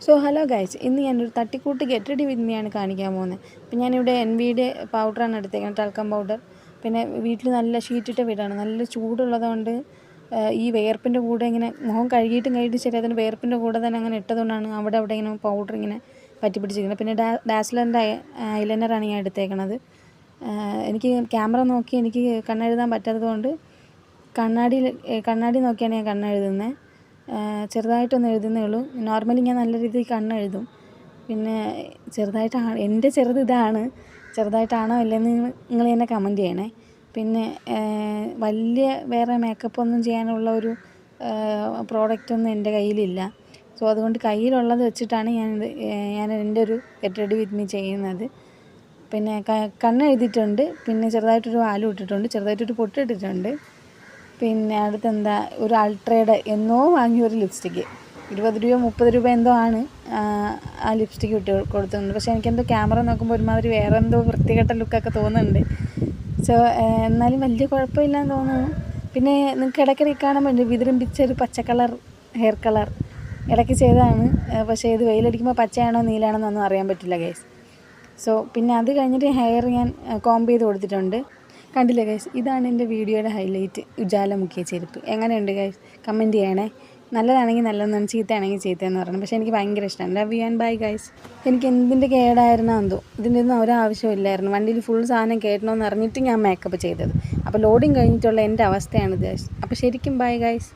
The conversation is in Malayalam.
സോ ഹലോ ഗൈസ്, ഇന്ന് ഞാനൊരു തട്ടിക്കൂട്ട് ഗെറ്റ് റെഡി വിത്ത് മീ ആണ് കാണിക്കാൻ പോകുന്നത്. അപ്പോൾ ഞാനിവിടെ NVയുടെ പൗഡറാണ് എടുത്തേക്കുന്നത്, ടൽക്കം പൗഡർ. പിന്നെ വീട്ടിൽ നല്ല ഷീറ്റിട്ട വീടാണ്, നല്ല ചൂടുള്ളതുകൊണ്ട് ഈ വേർപ്പിൻ്റെ കൂടെ ഇങ്ങനെ മുഖം കഴുകിയിട്ട് ശരി അതിന് വേർപ്പിൻ്റെ കൂടെ തന്നെ അങ്ങനെ ഇട്ടതുകൊണ്ടാണ് അവിടെ ഇങ്ങനെ പൗഡർ ഇങ്ങനെ പറ്റി പിടിച്ചിരിക്കുന്നത്. പിന്നെ ഡാസ്ലറിൻ്റെ ഐലൈനറാണ് ഞാൻ എടുത്തേക്കണത്. എനിക്ക് ക്യാമറ നോക്കി എനിക്ക് കണ്ണെഴുതാൻ പറ്റാത്തത് കൊണ്ട് കണ്ണാടി നോക്കിയാണ് ഞാൻ കണ്ണെഴുതുന്നത്. ചെറുതായിട്ടൊന്ന് എഴുതുന്നേ ഉള്ളൂ. നോർമലി ഞാൻ നല്ല രീതിയിൽ കണ്ണെഴുതും. പിന്നെ ചെറുതായിട്ട് എൻ്റെ ചെറുത് ഇതാണ്. ചെറുതായിട്ടാണോ അല്ലെന്ന് നിങ്ങൾ തന്നെ കമൻറ്റ് ചെയ്യണേ. പിന്നെ വലിയ വേറെ മേക്കപ്പൊന്നും ചെയ്യാനുള്ള ഒരു പ്രോഡക്റ്റൊന്നും എൻ്റെ കയ്യിലില്ല. സോ അതുകൊണ്ട് കയ്യിലുള്ളത് വെച്ചിട്ടാണ് ഞാൻ എൻ്റെ ഒരു ഗെറ്റ് റെഡി വിത്ത് മീ ചെയ്യുന്നത്. പിന്നെ കണ്ണെഴുതിയിട്ടുണ്ട്. പിന്നെ ചെറുതായിട്ടൊരു ആലും ഇട്ടിട്ടുണ്ട്, ചെറുതായിട്ടൊരു പൊട്ടിട്ടിട്ടുണ്ട്. പിന്നെ അടുത്തെന്താ, ഒരു അൾട്രയുടെ എന്നോ വാങ്ങിയ ഒരു ലിപ്സ്റ്റിക്ക്, 20 രൂപ 30 രൂപ എന്തോ ആണ് ആ ലിപ്സ്റ്റിക്ക് ഇട്ട് കൊടുത്തിട്ടുണ്ട്. പക്ഷേ എനിക്കെന്തോ ക്യാമറ നോക്കുമ്പോൾ ഒരുമാതിരി വേറെ എന്തോ വൃത്തികെട്ട ലുക്കൊക്കെ തോന്നുന്നുണ്ട്. സോ എന്നാലും വലിയ കുഴപ്പമില്ലാന്ന് തോന്നുന്നു. പിന്നെ നിങ്ങൾക്ക് ഇടയ്ക്കിടയ്ക്ക് കാണുമ്പോൾ വിതിരമ്പിച്ചൊരു പച്ച കളർ ഹെയർ കളർ ഇടയ്ക്ക് ചെയ്തതാണ്. പക്ഷേ ഇത് വെയിലടിക്കുമ്പോൾ പച്ചയാണോ നീലാണോ എന്നൊന്നും അറിയാൻ പറ്റില്ല ഗൈസ്. സോ പിന്നെ അത് കഴിഞ്ഞിട്ട് ഹെയർ ഞാൻ കോംബ് ചെയ്ത് കൊടുത്തിട്ടുണ്ട്. കണ്ടില്ലേ ഗൈസ്, ഇതാണ് എൻ്റെ വീഡിയോയുടെ ഹൈലൈറ്റ്, ഉജാലമുക്കിയ ചെരുപ്പ്. എങ്ങനെയുണ്ട് ഗൈസ്? കമൻറ്റ് ചെയ്യണേ. നല്ലതാണെങ്കിൽ നല്ലതെന്നാണ്, ചീത്തയാണെങ്കിൽ ചീത്തയെന്ന് പറയണം. പക്ഷേ എനിക്ക് ഭയങ്കര ഇഷ്ടമാണ്. Love you and bye guys. എനിക്ക് എന്തിൻ്റെ കേടായിരുന്നോ എന്തോ, ഇതിൻ്റെ ഒന്നും ഒരാവശ്യമില്ലായിരുന്നു. വണ്ടിയിൽ ഫുൾ സാധനം കയറ്റണമെന്ന് അറിഞ്ഞിട്ട് ഞാൻ മേക്കപ്പ് ചെയ്തത്. അപ്പോൾ ലോഡിങ് കഴിഞ്ഞിട്ടുള്ള എൻ്റെ അവസ്ഥയാണ് ഗൈസ്. അപ്പോൾ ശരിക്കും ബൈ ഗൈസ്.